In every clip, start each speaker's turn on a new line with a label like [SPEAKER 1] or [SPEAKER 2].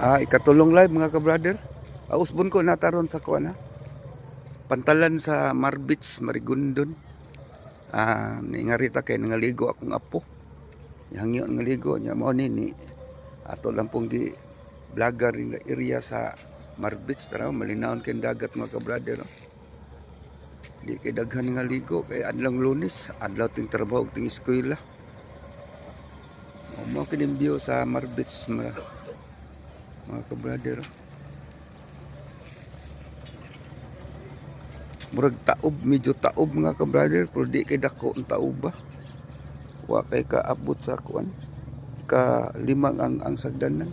[SPEAKER 1] Ikatulong live mga ka-brother. Usbon ko nataron sa kuana. Pantalan sa Marbits, Marigondon. Ningarita kay nangaligo akong apo. Hangyo ngaligo niya mo ni ato lang pong gi vlogger in the area sa Marbits tara malinawon kay dagat mga ka-brother. Di kay daghan nga ligo kay adlong Lunes, adlaw ting trabaho ting eskwela. Mo kining view sa Marbits mga ka-brother. Murag taob, medyo taob mga ka-brother, pero di kay dako ang taob ba. Wa kay kaabot sa kuan. Ka-5 ang sagdanan.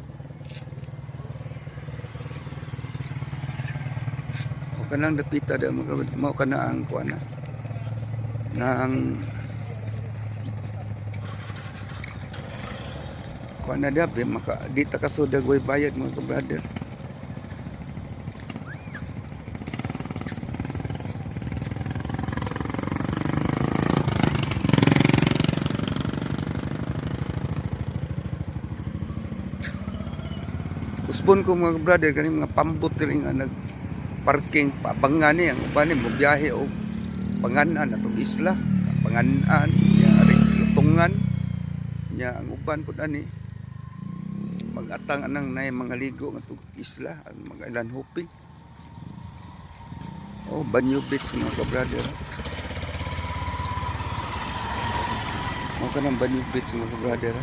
[SPEAKER 1] O kanang dapita da mga ka-brother, mao kana ang kuan na ang kuan na dabe maka di ta kasodag way bayad mga ka-brother. Usbon ko mga brother kani mga pambot diri nga nag parking pabangan ni ang uban ni mo biyahe og panganan atong isla, panganan nya ari lutungan nya ang uban pud ani mag-atang anang nay mga ligo nga atong isla ang mga island hopping. Banyo Beach mga brother. Mo kanang Banyo Beach mga brother.